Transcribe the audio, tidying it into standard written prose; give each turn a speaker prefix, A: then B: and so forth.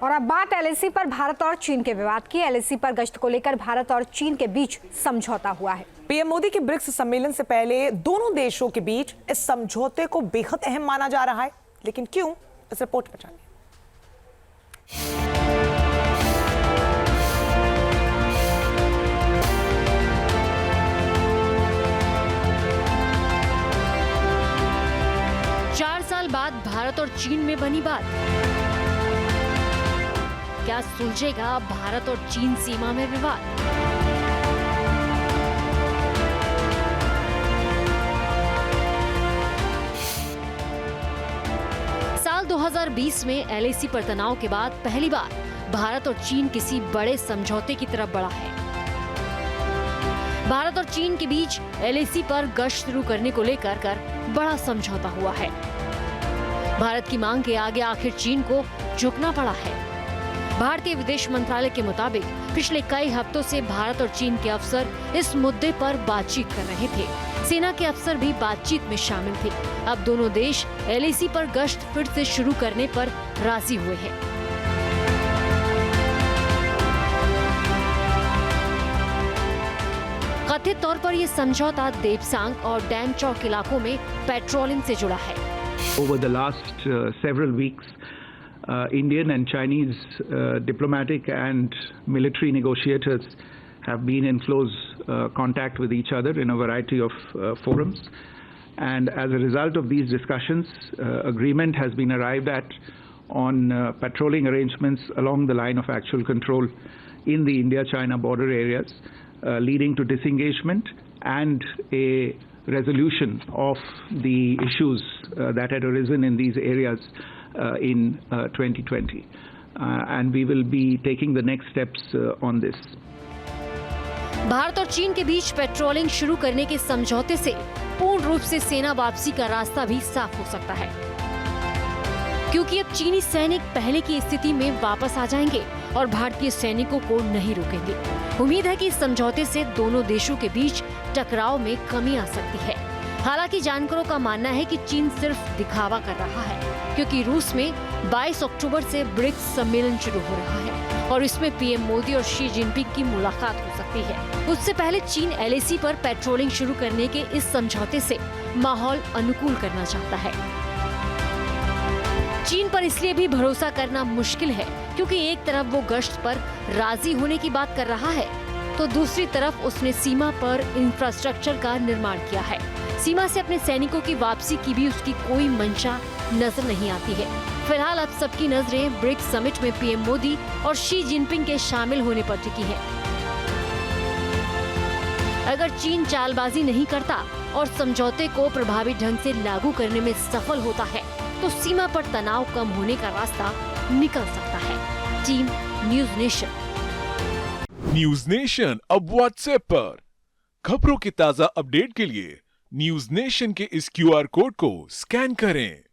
A: और अब बात एलएसी पर भारत और चीन के विवाद की। एलएसी पर गश्त को लेकर भारत और चीन के बीच समझौता हुआ है।
B: पीएम मोदी के ब्रिक्स सम्मेलन से पहले दोनों देशों के बीच इस समझौते को बेहद अहम माना जा रहा है, लेकिन क्यों, इस रिपोर्ट में जानिए।
C: साल बाद भारत और चीन में बनी बात। क्या सुलझेगा भारत और चीन सीमा में विवाद? साल 2020 में एलएसी पर तनाव के बाद पहली बार भारत और चीन किसी बड़े समझौते की तरफ बढ़ा है। भारत और चीन के बीच एलएसी पर गश्त शुरू करने को लेकर बड़ा समझौता हुआ है। भारत की मांग के आगे आखिर चीन को झुकना पड़ा है। भारतीय विदेश मंत्रालय के मुताबिक पिछले कई हफ्तों से भारत और चीन के अफसर इस मुद्दे पर बातचीत कर रहे थे। सेना के अफसर भी बातचीत में शामिल थे। अब दोनों देश एलएसी पर गश्त फिर से शुरू करने पर राजी हुए हैं। कथित तौर पर यह समझौता देपसांग और डैमचौक इलाकों में पेट्रोलिंग से जुड़ा है।
D: Over the last several weeks, Indian and Chinese diplomatic and military negotiators have been in close contact with each other in a variety of forums. And as a result of these discussions, agreement has been arrived at on patrolling arrangements along the line of actual control in the India-China border areas, leading to disengagement and a resolution of the issues that had arisen in these areas in 2020, and we will be taking the next steps on this.
C: Bharat और चीन के बीच patrolling शुरू करने के समझौते से पूर्ण रूप से सेना वापसी का रास्ता भी साफ हो सकता है, क्योंकि अब चीनी सैनिक पहले की स्थिति में वापस आ जाएंगे और भारतीय सैनिकों को नहीं रोकेंगे। उम्मीद है कि इस समझौते से दोनों देशों के बीच टकराव में कमी आ सकती है। हालांकि जानकारों का मानना है कि चीन सिर्फ दिखावा कर रहा है, क्योंकि रूस में 22 अक्टूबर से ब्रिक्स सम्मेलन शुरू हो रहा है और इसमें पीएम मोदी और शी जिनपिंग की मुलाकात हो सकती है। उससे पहले चीन एलएसी पर पेट्रोलिंग शुरू करने के इस समझौते से माहौल अनुकूल करना चाहता है। चीन पर इसलिए भी भरोसा करना मुश्किल है, क्योंकि एक तरफ वो गश्त पर राजी होने की बात कर रहा है, तो दूसरी तरफ उसने सीमा पर इंफ्रास्ट्रक्चर का निर्माण किया है। सीमा से अपने सैनिकों की वापसी की भी उसकी कोई मंशा नजर नहीं आती है। फिलहाल अब सबकी नजरें ब्रिक्स समिट में पीएम मोदी और शी जिनपिंग के शामिल होने पर टिकी है। अगर चीन चालबाजी नहीं करता और समझौते को प्रभावी ढंग से लागू करने में सफल होता है, तो सीमा पर तनाव कम होने का रास्ता निकल सकता है। Team news nation.
E: News nation अब व्हाट्सएप पर खबरों की ताजा अपडेट के लिए न्यूज नेशन के इस क्यूआर कोड को स्कैन करें।